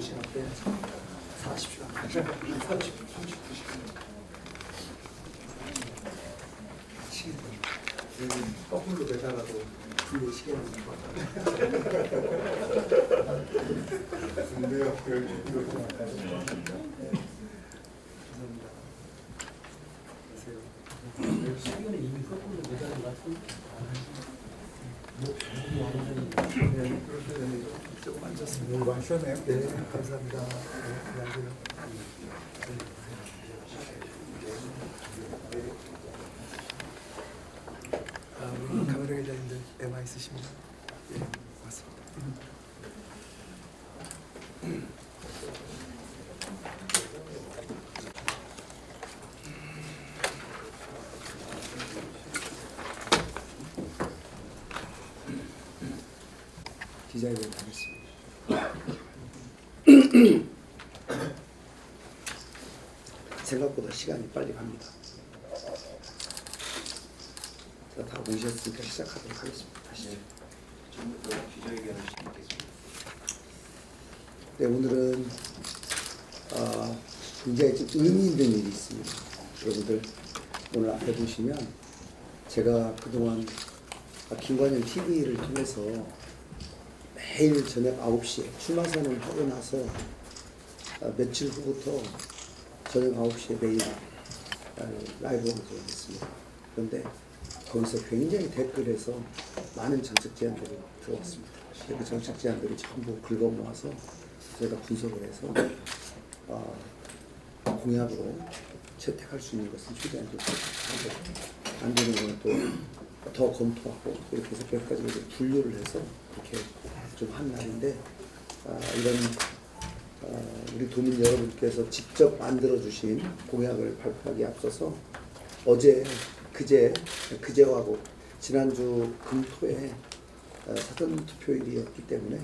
시간 빼야죠. 40시간. 39시간. 거꾸로 매달아도 뒤에 시계는 근데요, 감사합니다. 안녕하세요. 시계는 이미 거꾸로 매달린 것 같은데. 네, 좀 앉았습니다. 너무 많이 쉬었네요. 네, 감사합니다. 네, 안녕하세요. 우리 카메라 기자님들 애마 있으십니다. 예, 맞습니다. 기자회견 하겠습니다. 생각보다 시간이 빨리 갑니다. 제가 다 모셨으니까 시작하도록 하겠습니다. 다시죠. 지금부터 기자회견을 시작하겠습니다. 네, 오늘은 굉장히 좀 의미 있는 일이 있습니다. 여러분들 오늘 앞에 보시면 제가 그동안 김관영 TV를 통해서 매일 저녁 9시에 출마 선언하고 나서 며칠 후부터 저녁 9시에 매일 라이브 방송을 했습니다. 그런데 거기서 굉장히 댓글에서 많은 정책 제안들이 들어왔습니다. 그 정책 제안들을 전부 긁어 모아서 저희가 분석을 해서 공약으로 채택할 수 있는 것은 최대한 좀 채택하고 안 되는 거는 또 더 검토하고 이렇게 해서 몇 가지로 분류를 해서 이렇게 좀 한 날인데 이런 우리 도민 여러분께서 직접 만들어 주신 공약을 발표하기에 앞서서 어제 그제하고 지난주 금토에 사전 투표일이었기 때문에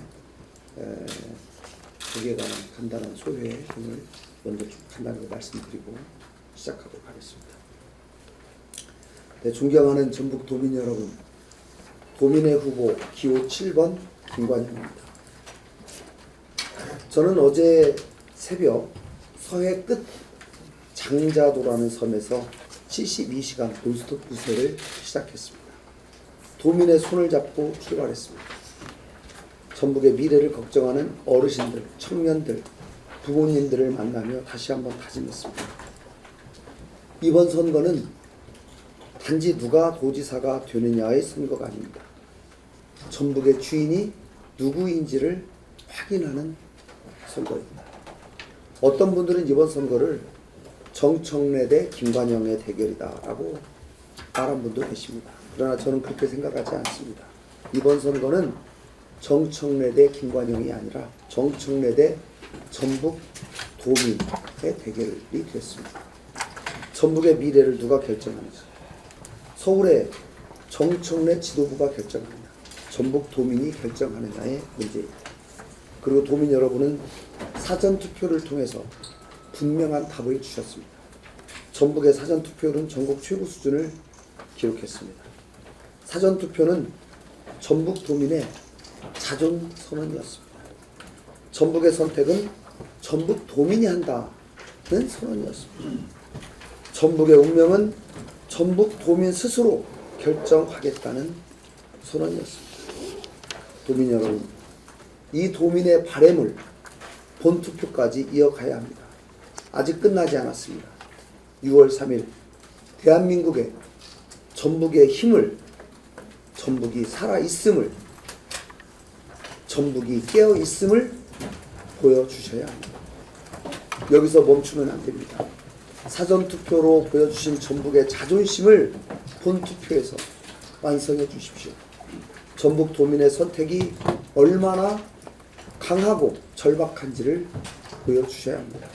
거기에 관한 간단한 소회를 먼저 좀 간단하게 말씀드리고 시작하도록 하겠습니다. 네, 존경하는 전북 도민 여러분, 도민의 후보 기호 7번 김관영입니다. 저는 어제 새벽 서해 끝 장자도라는 섬에서 72시간 논스톱 부세를 시작했습니다. 도민의 손을 잡고 출발했습니다. 전북의 미래를 걱정하는 어르신들, 청년들, 부모님들을 만나며 다시 한번 다짐했습니다. 이번 선거는 단지 누가 도지사가 되느냐의 선거가 아닙니다. 전북의 주인이 누구인지를 확인하는 선거입니다. 어떤 분들은 이번 선거를 정청래 대 김관영의 대결이다라고 말한 분도 계십니다. 그러나 저는 그렇게 생각하지 않습니다. 이번 선거는 정청래 대 김관영이 아니라 정청래 대 전북 도민의 대결이 되었습니다. 전북의 미래를 누가 결정하는지, 서울의 정청래 지도부가 결정합니다. 전북 도민이 결정하느냐의 문제입니다. 그리고 도민 여러분은 사전투표를 통해서 분명한 답을 주셨습니다. 전북의 사전투표율은 전국 최고 수준을 기록했습니다. 사전투표는 전북 도민의 자존선언이었습니다. 전북의 선택은 전북 도민이 한다는 선언이었습니다. 전북의 운명은 전북 도민 스스로 결정하겠다는 선언이었습니다. 도민 여러분, 이 도민의 바램을 본투표까지 이어가야 합니다. 아직 끝나지 않았습니다. 6월 3일 대한민국의 전북의 힘을, 전북이 살아있음을, 전북이 깨어있음을 보여주셔야 합니다. 여기서 멈추면 안 됩니다. 사전투표로 보여주신 전북의 자존심을 본투표에서 완성해 주십시오. 전북 도민의 선택이 얼마나 강하고 절박한지를 보여주셔야 합니다.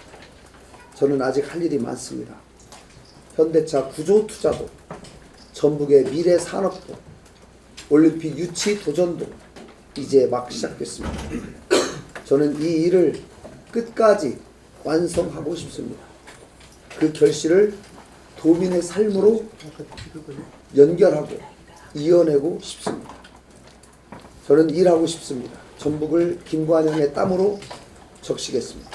저는 아직 할 일이 많습니다. 현대차 구조투자도, 전북의 미래 산업도, 올림픽 유치 도전도 이제 막 시작됐습니다. 저는 이 일을 끝까지 완성하고 싶습니다. 그 결실을 도민의 삶으로 연결하고 이어내고 싶습니다. 저는 일하고 싶습니다. 전북을 김관영의 땀으로 적시겠습니다.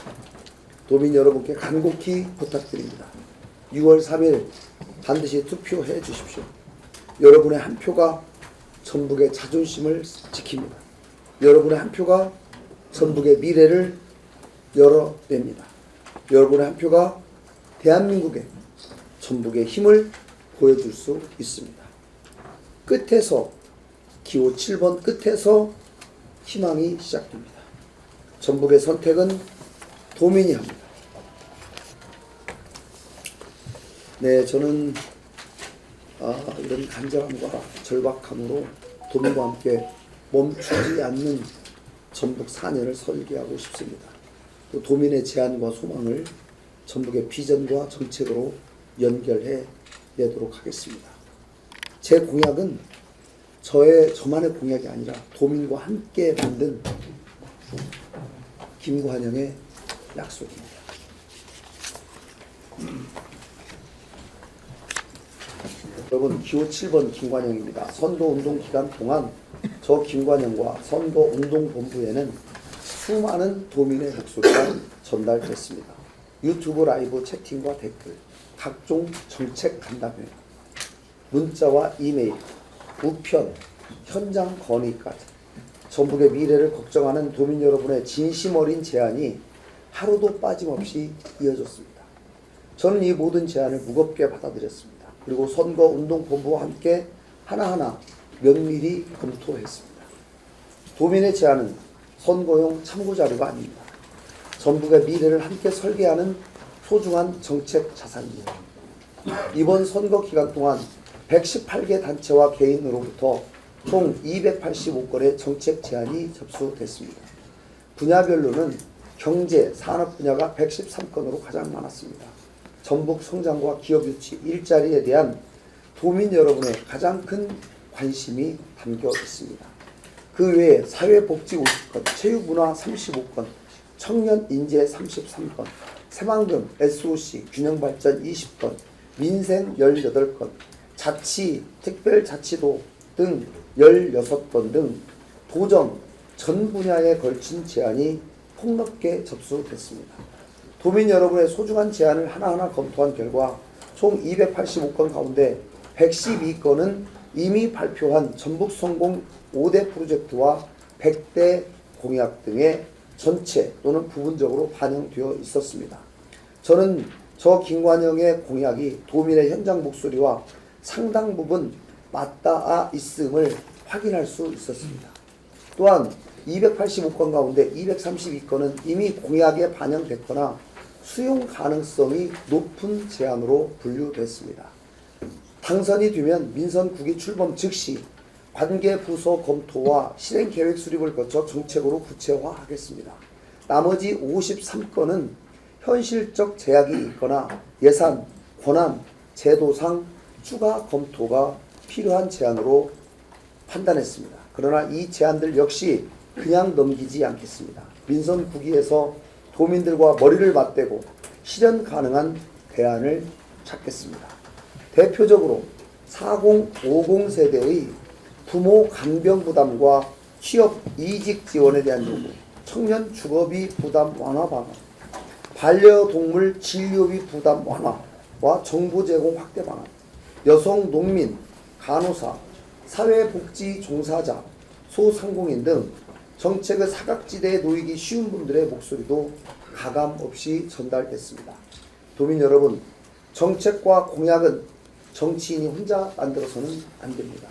도민 여러분께 간곡히 부탁드립니다. 6월 3일 반드시 투표해 주십시오. 여러분의 한 표가 전북의 자존심을 지킵니다. 여러분의 한 표가 전북의 미래를 열어냅니다. 여러분의 한 표가 대한민국의 전북의 힘을 보여줄 수 있습니다. 끝에서 기호 7번 끝에서 희망이 시작됩니다. 전북의 선택은 도민이 합니다. 네, 저는 이런 간절함과 절박함으로 도민과 함께 멈추지 않는 전북 4년을 설계하고 싶습니다. 또 도민의 제안과 소망을 전북의 비전과 정책으로 연결해 내도록 하겠습니다. 제 공약은 저만의 공약이 아니라 도민과 함께 만든 김관영의 약속입니다. 여러분, 기호 7번 김관영입니다. 선거운동 기간 동안 저 김관영과 선거운동본부에는 수많은 도민의 목소리가 전달됐습니다. 유튜브 라이브 채팅과 댓글, 각종 정책 간담회, 문자와 이메일, 우편, 현장 건의까지 전북의 미래를 걱정하는 도민 여러분의 진심 어린 제안이 하루도 빠짐없이 이어졌습니다. 저는 이 모든 제안을 무겁게 받아들였습니다. 그리고 선거운동본부와 함께 하나하나 면밀히 검토했습니다. 도민의 제안은 선거용 참고자료가 아닙니다. 전북의 미래를 함께 설계하는 소중한 정책 자산입니다. 이번 선거 기간 동안 118개 단체와 개인으로부터 총 285건의 정책 제안이 접수됐습니다. 분야별로는 경제, 산업 분야가 113건으로 가장 많았습니다. 전북 성장과 기업 유치, 일자리에 대한 도민 여러분의 가장 큰 관심이 담겨 있습니다. 그 외에 사회복지 50건, 체육문화 35건, 청년 인재 33건, 새만금, SOC, 균형발전 20건, 민생 18건, 자치, 특별자치도 등 16건 등 도정 전 분야에 걸친 제안이 폭넓게 접수됐습니다. 도민 여러분의 소중한 제안을 하나하나 검토한 결과 총 285건 가운데 112건은 이미 발표한 전북성공 5대 프로젝트와 100대 공약 등의 전체 또는 부분적으로 반영되어 있었습니다. 저는 저 김관영의 공약이 도민의 현장 목소리와 상당 부분 맞닿아 있음을 확인할 수 있었습니다. 또한 285건 가운데 232건은 이미 공약에 반영됐거나 수용 가능성이 높은 제안으로 분류됐습니다. 당선이 되면 민선 9기 출범 즉시 관계 부서 검토와 실행 계획 수립을 거쳐 정책으로 구체화하겠습니다. 나머지 53건은 현실적 제약이 있거나 예산, 권한, 제도상 추가 검토가 필요한 제안으로 판단했습니다. 그러나 이 제안들 역시 그냥 넘기지 않겠습니다. 민선 9기에서 도민들과 머리를 맞대고 실현 가능한 대안을 찾겠습니다. 대표적으로 4050 세대의 부모 간병 부담과 취업 이직 지원에 대한 요구, 청년 주거비 부담 완화 방안, 반려동물 진료비 부담 완화와 정보 제공 확대 방안, 여성 농민, 간호사, 사회복지 종사자, 소상공인 등 정책의 사각지대에 놓이기 쉬운 분들의 목소리도 가감없이 전달됐습니다. 도민 여러분, 정책과 공약은 정치인이 혼자 만들어서는 안 됩니다.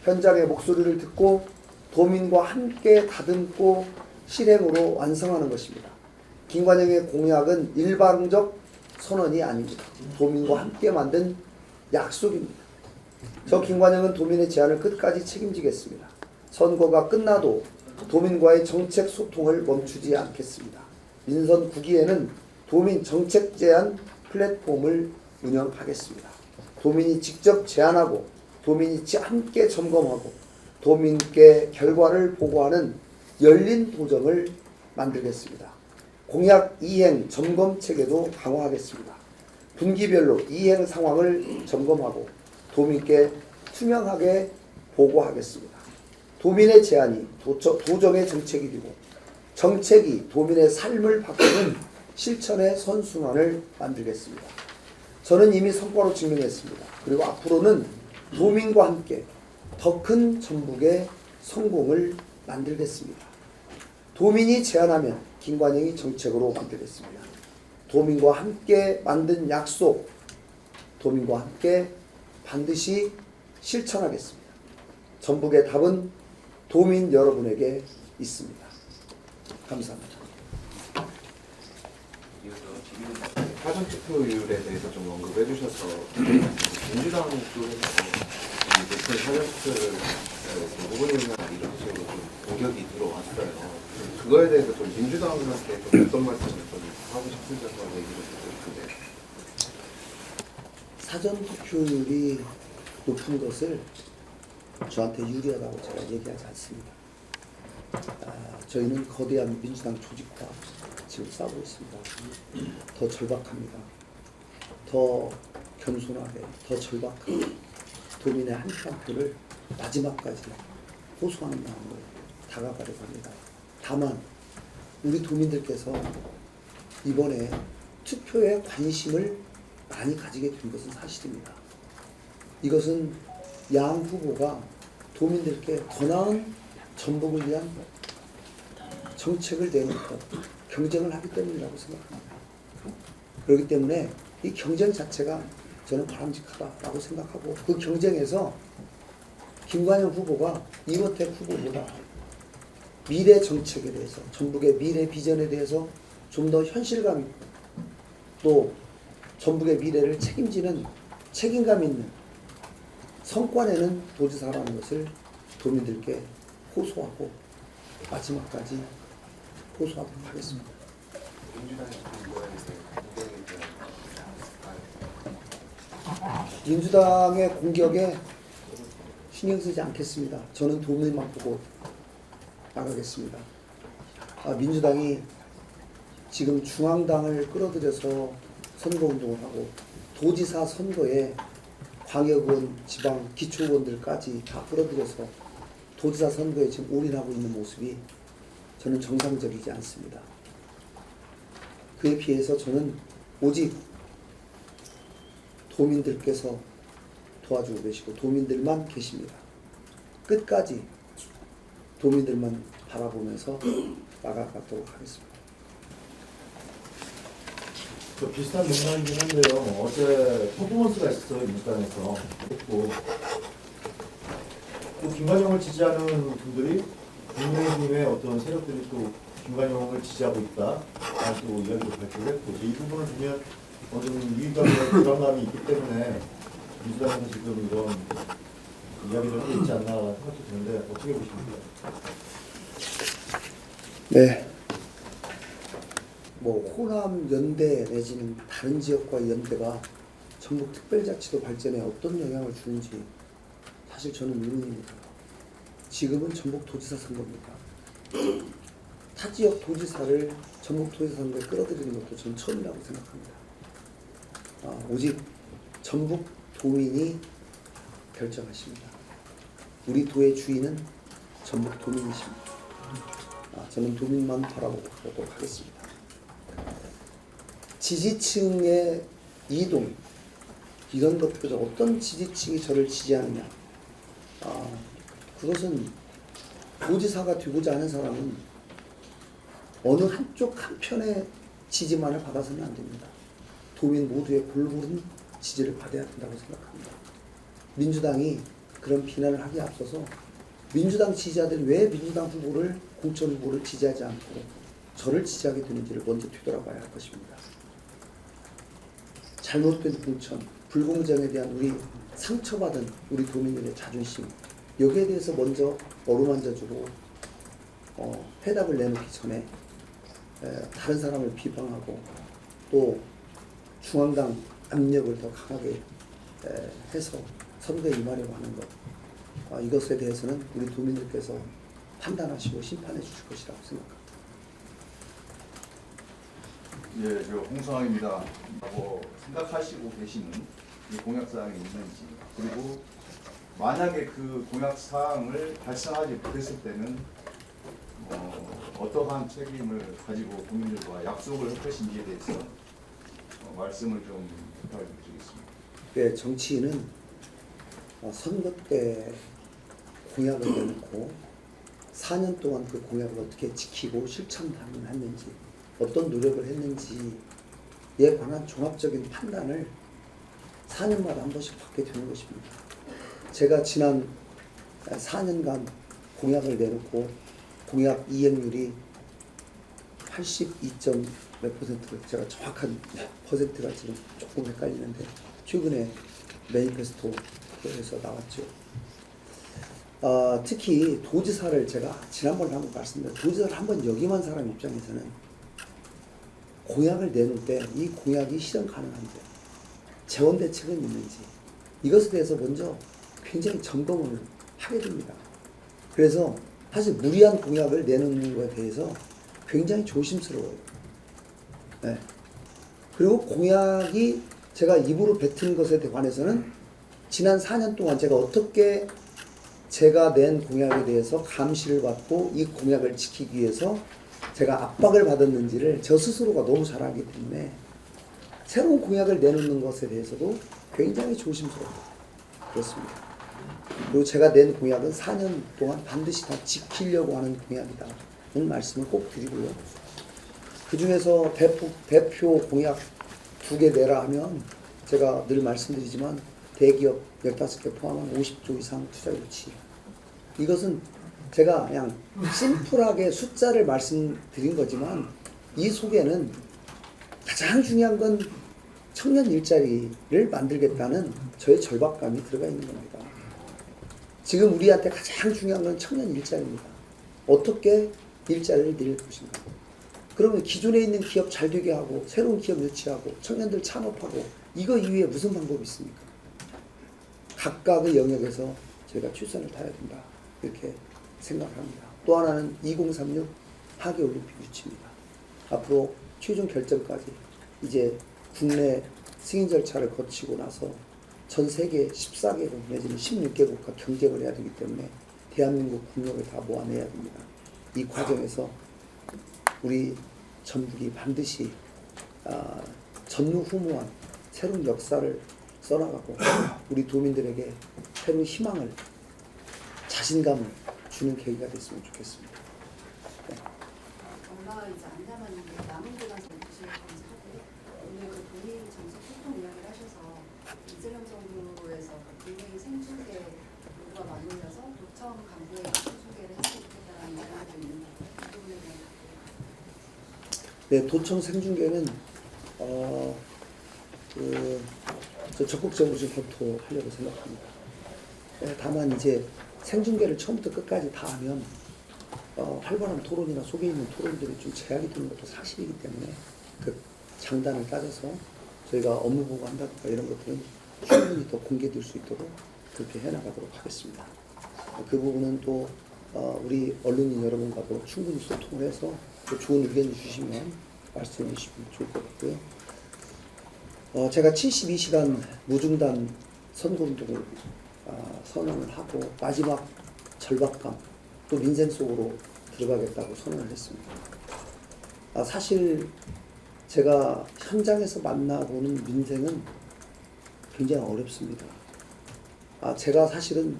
현장의 목소리를 듣고 도민과 함께 다듬고 실행으로 완성하는 것입니다. 김관영의 공약은 일방적 선언이 아닙니다. 도민과 함께 만든 약속입니다. 저 김관영은 도민의 제안을 끝까지 책임지겠습니다. 선거가 끝나도 도민과의 정책 소통을 멈추지 않겠습니다. 민선 9기에는 도민 정책 제안 플랫폼을 운영하겠습니다. 도민이 직접 제안하고 도민이 함께 점검하고 도민께 결과를 보고하는 열린 도정을 만들겠습니다. 공약 이행 점검 체계도 강화하겠습니다. 분기별로 이행 상황을 점검하고 도민께 투명하게 보고하겠습니다. 도민의 제안이 도정의 정책이 되고 정책이 도민의 삶을 바꾸는 실천의 선순환을 만들겠습니다. 저는 이미 성과로 증명했습니다. 그리고 앞으로는 도민과 함께 더 큰 전북의 성공을 만들겠습니다. 도민이 제안하면 김관영이 정책으로 만들겠습니다. 도민과 함께 만든 약속, 도민과 함께 반드시 실천하겠습니다. 전북의 답은 도민 여러분에게 있습니다. 감사합니다. 사전 투표율에 대해서 좀 언급해 주셔서 민주당 쪽에서 대표 사전 투표를 후보님이나 이런 식으로 좀 공격이 들어왔어요. 그거에 대해서 좀 민주당한테 좀 어떤 말씀을 좀 하고 싶은지 한번 얘기를 듣고 싶은데. 사전 투표율이 높은 것을 저한테 유리하다고 제가 얘기하지 않습니다. 저희는 거대한 민주당 조직과 지금 싸우고 있습니다. 더 절박합니다. 더 겸손하게, 더 절박하게 도민의 한 표를 마지막까지 호소하는 마음으로 다가가려고 합니다. 다만 우리 도민들께서 이번에 투표에 관심을 많이 가지게 된 것은 사실입니다. 이것은 양 후보가 도민들께 더 나은 전북을 위한 정책을 내놓고 경쟁을 하기 때문이라고 생각합니다. 그렇기 때문에 이 경쟁 자체가 저는 바람직하다라고 생각하고, 그 경쟁에서 김관영 후보가 이호택 후보보다 미래 정책에 대해서, 전북의 미래 비전에 대해서 좀 더 현실감 있고 또 전북의 미래를 책임지는 책임감 있는 성과내는 도지사라는 것을 도민들께 호소하고 마지막까지 호소하도록 하겠습니다. 민주당의 그거에 대해서 민주당의 공격에 신경 쓰지 않겠습니다. 저는 도민만 보고 나가겠습니다. 민주당이 지금 중앙당을 끌어들여서 선거운동을 하고 도지사 선거에 광역의원, 지방, 기초의원들까지 다 끌어들여서 도지사 선거에 지금 올인하고 있는 모습이 저는 정상적이지 않습니다. 그에 비해서 저는 오직 도민들께서 도와주고 계시고 도민들만 계십니다. 끝까지 도민들만 바라보면서 나아가도록 하겠습니다. 비슷한 맥락이긴 한데요. 어제 퍼포먼스가 있었어요, 민주당에서. 했고, 또 김관영을 지지하는 분들이 국민의힘의 어떤 세력들이 또 김관영을 지지하고 있다. 라는 또 이야기도 발표를 했고, 이 부분을 보면 어느 위기감과 불안감이 있기 때문에 민주당에서 지금 이런 이야기를 하고 있지 않나 생각이 드는데 어떻게 보십니까? 네. 호남 연대 내지는 다른 지역과의 연대가 전북 특별자치도 발전에 어떤 영향을 주는지 사실 저는 의문입니다. 지금은 전북 도지사 선거입니다. 타 지역 도지사를 전북 도지사 선거에 끌어들이는 것도 저는 처음이라고 생각합니다. 오직 전북 도민이 결정하십니다. 우리 도의 주인은 전북 도민이십니다. 저는 도민만 바라보도록 하겠습니다. 지지층의 이동, 이런 것들, 어떤 지지층이 저를 지지하느냐, 그것은 도지사가 되고자 하는 사람은 어느 한쪽 한편의 지지만을 받아서는 안 됩니다. 도민 모두의 골고루 지지를 받아야 된다고 생각합니다. 민주당이 그런 비난을 하기에 앞서서 민주당 지지자들이 왜 민주당 후보를, 공천 후보를 지지하지 않고 저를 지지하게 되는지를 먼저 뒤돌아봐야 할 것입니다. 잘못된 공천, 불공정에 대한 우리 상처받은 우리 도민들의 자존심, 여기에 대해서 먼저 어루만져주고 해답을 내놓기 전에 다른 사람을 비방하고 또 중앙당 압력을 더 강하게 해서 선거에 임하려고 하는 것, 이것에 대해서는 우리 도민들께서 판단하시고 심판해 주실 것이라고 생각합니다. 예, 저 홍성학입니다. 생각하시고 계시는 이 공약사항이 있는지, 그리고 만약에 그 공약사항을 달성하지 못했을 때는 어떠한 책임을 가지고 국민들과 약속을 할 것인지에 대해서 말씀을 좀 부탁드리겠습니다. 네, 정치인은 선거 때 공약을 내놓고 4년 동안 그 공약을 어떻게 지키고 실천했는지, 어떤 노력을 했는지에 관한 종합적인 판단을 4년마다 한 번씩 받게 되는 것입니다. 제가 지난 4년간 공약을 내놓고 공약 이행률이 82점 몇 퍼센트, 제가 정확한 퍼센트가 지금 조금 헷갈리는데 최근에 매니페스토에서 나왔죠. 특히 도지사를 제가 지난번에 한번 말씀드렸는데, 도지사를 한번 역임한 사람 입장에서는 공약을 내놓을 때 이 공약이 실현 가능한지, 재원 대책은 있는지, 이것에 대해서 먼저 굉장히 점검을 하게 됩니다. 그래서 사실 무리한 공약을 내놓는 것에 대해서 굉장히 조심스러워요. 네. 그리고 공약이 제가 입으로 뱉은 것에 관해서는 지난 4년 동안 제가 어떻게 제가 낸 공약에 대해서 감시를 받고 이 공약을 지키기 위해서 제가 압박을 받았는지를 저 스스로가 너무 잘 알기 때문에 새로운 공약을 내놓는 것에 대해서도 굉장히 조심스럽고 그렇습니다. 그리고 제가 낸 공약은 4년 동안 반드시 다 지키려고 하는 공약이다는 말씀을 꼭 드리고요. 그 중에서 대표 공약 2개 내라 하면 제가 늘 말씀드리지만 대기업 15개 포함한 50조 이상 투자 유치. 이것은 제가 그냥 심플하게 숫자를 말씀드린 거지만 이 속에는 가장 중요한 건 청년 일자리를 만들겠다는 저의 절박감이 들어가 있는 겁니다. 지금 우리한테 가장 중요한 건 청년 일자리입니다. 어떻게 일자리를 낼 것인가. 그러면 기존에 있는 기업 잘 되게 하고 새로운 기업 유치하고 청년들 창업하고 이거 이외에 무슨 방법이 있습니까? 각각의 영역에서 저희가 최선을 다해야 된다. 이렇게 생각합니다. 또 하나는 2036 하계올림픽 유치입니다. 앞으로 최종 결정까지 이제 국내 승인 절차를 거치고 나서 전 세계 14개국 내지는 16개국과 경쟁을 해야 되기 때문에 대한민국 국력을 다 모아내야 됩니다. 이 과정에서 우리 전북이 반드시 전무후무한 새로운 역사를 써나가고 우리 도민들에게 새로운 희망을, 자신감을 주는 계기가 됐으면 좋겠습니다. 네. 얼마 이제 안 남았는데 남은 기간 정부실 검사하고 오늘 그 본인 정책 소통 이야기를 하셔서 이재명 정부에서 국민의 생중계 요구가 맞물려서 도청 간부의 생중계를 했으면 좋겠다는 이야기도 있는데 이 부분에 대한 네, 도청 생중계는 저 적극적으로 좀 검토하려고 생각합니다. 네, 다만 이제 생중계를 처음부터 끝까지 다 하면 활발한 토론이나 속에 있는 토론들이 좀 제약이 되는 것도 사실이기 때문에 그 장단을 따져서 저희가 업무 보고한다든가 이런 것들은 충분히 더 공개될 수 있도록 그렇게 해나가도록 하겠습니다. 그 부분은 또 우리 언론인 여러분과도 충분히 소통을 해서 또 좋은 의견을 주시면 말씀해 주시면 좋을 것 같고요. 제가 72시간 무중단 선거운동을 선언을 하고 마지막 절박감 또 민생 속으로 들어가겠다고 선언을 했습니다. 사실 제가 현장에서 만나보는 민생은 굉장히 어렵습니다. 제가 사실은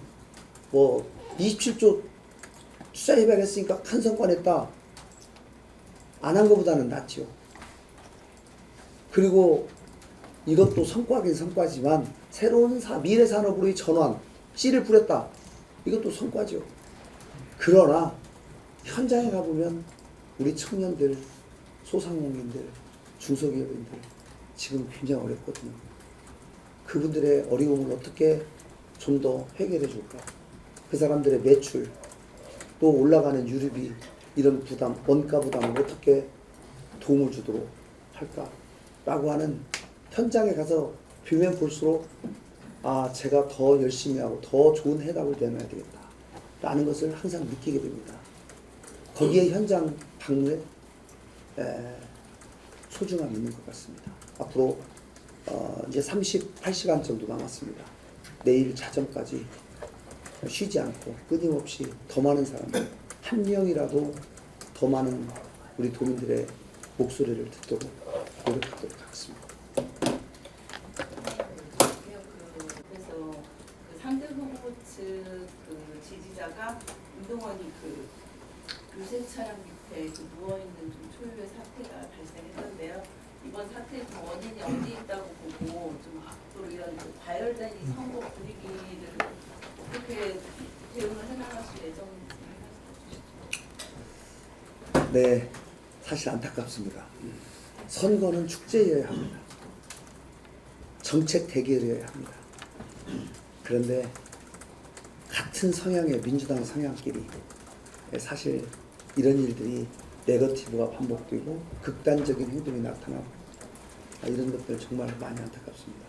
뭐 27조 투자 협약했으니까 큰 성과 냈다. 안 한 것보다는 낫죠. 그리고 이것도 성과긴 성과지만 새로운 미래 산업으로의 전환, 씨를 뿌렸다. 이것도 성과죠. 그러나 현장에 가보면 우리 청년들, 소상공인들, 중소기업인들 지금 굉장히 어렵거든요. 그분들의 어려움을 어떻게 좀 더 해결해 줄까? 그 사람들의 매출, 또 올라가는 유류비, 이런 부담, 원가 부담을 어떻게 도움을 주도록 할까라고 하는 현장에 가서 뷰면 볼수록 제가 더 열심히 하고 더 좋은 해답을 내놔야 되겠다 라는 것을 항상 느끼게 됩니다. 거기에 현장 방문에 소중함이 있는 것 같습니다. 앞으로 이제 38시간 정도 남았습니다. 내일 자정까지 쉬지 않고 끊임없이 더 많은 사람들, 한 명이라도 더 많은 우리 도민들의 목소리를 듣도록 노력하도록 하겠습니다. 그래서 그 상대 후보 측 그 지지자가 운동원이 그 유세 차량 밑에 그 누워 있는 좀 초유의 사태가 발생했는데요. 이번 사태의 그 원인이 어디 있다고 보고 좀 앞으로 이런 그 과열된 이 선거 분위기를 어떻게 대응을 해나가실 예정인지 말씀해 주시죠. 네, 사실 안타깝습니다. 선거는 축제여야 합니다. 정책 대결이어야 합니다. 그런데 같은 성향의 민주당 성향끼리 사실 이런 일들이 네거티브가 반복되고 극단적인 행동이 나타나고 이런 것들 정말 많이 안타깝습니다.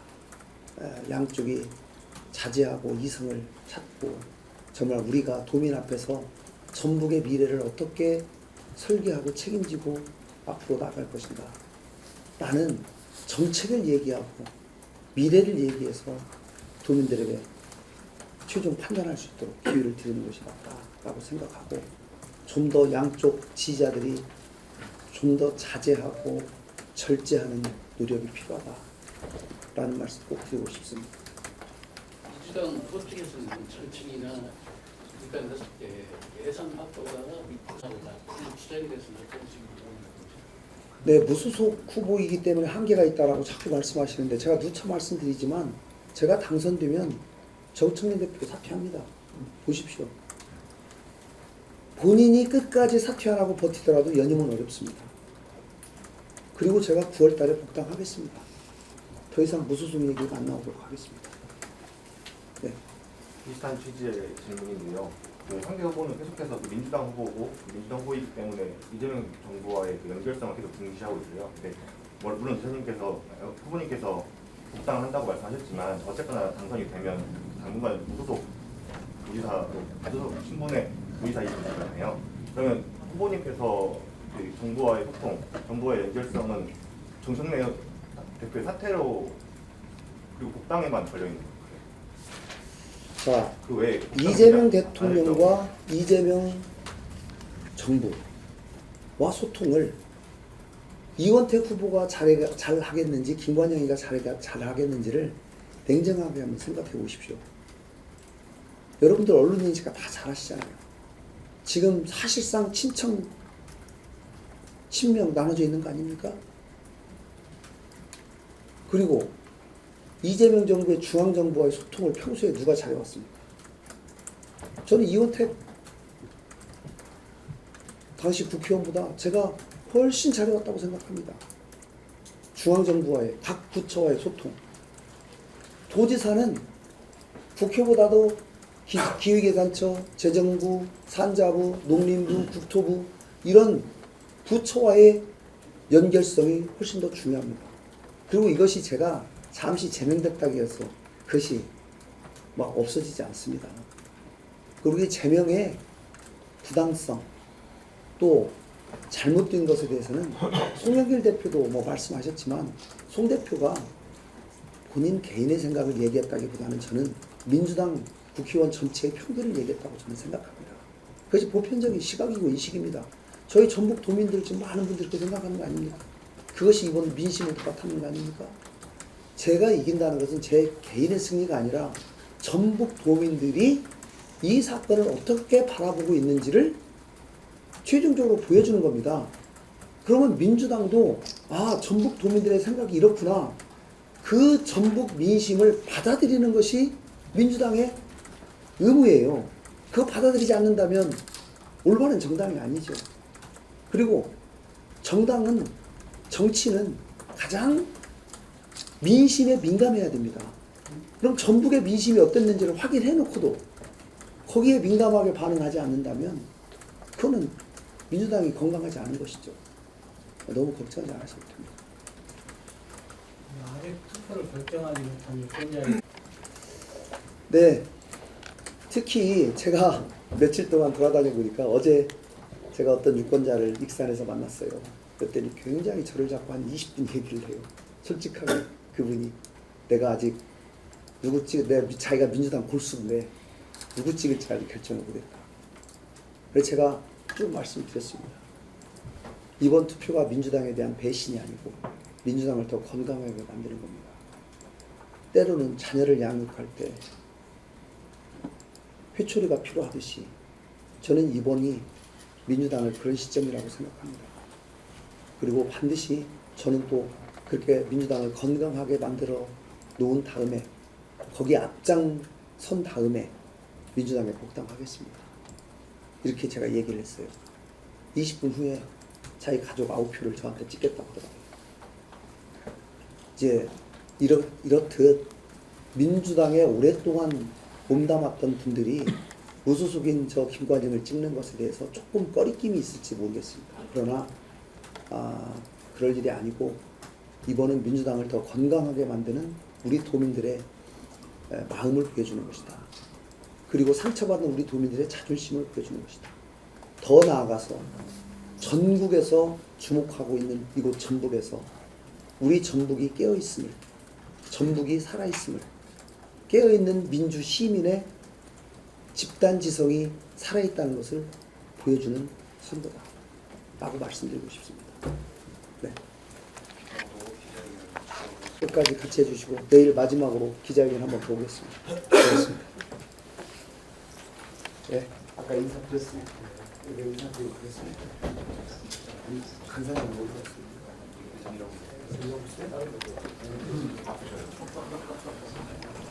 양쪽이 자제하고 이성을 찾고 정말 우리가 도민 앞에서 전북의 미래를 어떻게 설계하고 책임지고 앞으로 나갈 것인가. 나는 정책을 얘기하고 미래를 얘기해서 도민들에게 최종 판단할 수 있도록 기회를 드리는 것이 맞다라고 생각하고 좀 더 양쪽 지지자들이 좀 더 자제하고 절제하는 노력이 필요하다라는 말씀 꼭 드리고 싶습니다. 민주당 후보 측에서는 정책이나 그러니까 그랬을 때 예산 확보가 미흡하다 추정이 됐으면 어떤 식으로 네, 무소속 후보이기 때문에 한계가 있다라고 자꾸 말씀하시는데 제가 누차 말씀드리지만 제가 당선되면 정청래 대표 사퇴합니다. 보십시오. 본인이 끝까지 사퇴 안 하고 버티더라도 연임은 어렵습니다. 그리고 제가 9월 달에 복당하겠습니다. 더 이상 무소속 얘기가 안 나오도록 하겠습니다. 네. 비슷한 취지의 질문인데요. 그 상대 후보는 계속해서 민주당 후보고 민주당 후보이기 때문에 이재명 정부와의 그 연결성을 계속 중시하고 있어요. 근데 물론 후보님께서 복당을 한다고 말씀하셨지만 어쨌거나 당선이 되면 당분간 무소속 신분의 도지사이시잖아요. 그러면 후보님께서 그 정부와의 소통, 정부와의 연결성은 정청래 대표의 사퇴로 그리고 복당에만 걸려 있는 거예요. 자, 그 외에 이재명 대통령과 이재명 정부와 소통을 이원택 후보가 잘 하겠는지 김관영이가 잘 하겠는지를 냉정하게 한번 생각해 보십시오. 여러분들 언론인지가 다 잘 아시잖아요. 지금 사실상 친명 나눠져 있는 거 아닙니까? 그리고 이재명 정부의 중앙정부와의 소통을 평소에 누가 잘해왔습니까? 저는 이원택 당시 국회의원보다 제가 훨씬 잘해왔다고 생각합니다. 중앙정부와의 각 부처와의 소통. 도지사는 국회보다도 기획예산처, 재정부, 산자부, 농림부, 국토부 이런 부처와의 연결성이 훨씬 더 중요합니다. 그리고 이것이 제가 잠시 제명됐다고 해서 그것이 막 없어지지 않습니다. 그리고 이 제명의 부당성 또 잘못된 것에 대해서는 송영길 대표도 뭐 말씀하셨지만 송 대표가 본인 개인의 생각을 얘기했다기보다는 저는 민주당 국회의원 전체의 편견을 얘기했다고 저는 생각합니다. 그것이 보편적인 시각이고 인식입니다. 저희 전북 도민들 지금 많은 분들이 그렇게 생각하는 거 아닙니까? 그것이 이번 민심을 똑같다는 거 아닙니까? 제가 이긴다는 것은 제 개인의 승리가 아니라 전북 도민들이 이 사건을 어떻게 바라보고 있는지를 최종적으로 보여주는 겁니다. 그러면 민주당도 전북 도민들의 생각이 이렇구나. 그 전북 민심을 받아들이는 것이 민주당의 의무예요. 그거 받아들이지 않는다면 올바른 정당이 아니죠. 그리고 정치는 가장 민심에 민감해야 됩니다. 그럼 전북의 민심이 어땠는지를 확인해 놓고도 거기에 민감하게 반응하지 않는다면 그거는 민주당이 건강하지 않은 것이죠. 너무 걱정하지 않으셔도 됩니다. 아직 투표를 결정하지 못한 유권자의 네, 특히 제가 며칠 동안 돌아다녀 보니까 어제 제가 어떤 유권자를 익산에서 만났어요. 그랬더니 굉장히 저를 잡고 한 20분 얘기를 해요. 솔직하게 그분이 내가 아직 자기가 민주당 골수인데 누구 찍을지 아직 결정을 못했다. 그래서 제가 쭉 말씀드렸습니다. 이번 투표가 민주당에 대한 배신이 아니고 민주당을 더 건강하게 만드는 겁니다. 때로는 자녀를 양육할 때 회초리가 필요하듯이 저는 이번이 민주당을 그런 시점이라고 생각합니다. 그리고 반드시 저는 또 그렇게 민주당을 건강하게 만들어 놓은 다음에 거기에 앞장선 다음에 민주당에 복당하겠습니다. 이렇게 제가 얘기를 했어요. 20분 후에 자기 가족 9표를 저한테 찍겠다고 하더라고요. 이제 이렇듯 민주당에 오랫동안 몸담았던 분들이 무소속인 저 김관영을 찍는 것에 대해서 조금 꺼리낌이 있을지 모르겠습니다. 그러나 그럴 일이 아니고 이번은 민주당을 더 건강하게 만드는 우리 도민들의 마음을 보여주는 것이다. 그리고 상처받은 우리 도민들의 자존심을 보여주는 것이다. 더 나아가서 전국에서 주목하고 있는 이곳 전북에서 우리 전북이 깨어있음을, 전북이 살아있음을, 깨어있는 민주 시민의 집단지성이 살아있다는 것을 보여주는 선거다 라고 말씀드리고 싶습니다. 네. 끝까지 같이 해주시고 내일 마지막으로 기자회견 한번 보겠습니다. 고맙습니다. 네, 아까 인사드렸습니다. 네, 인사드리고 그랬습니다. 간사님 모르겠습니다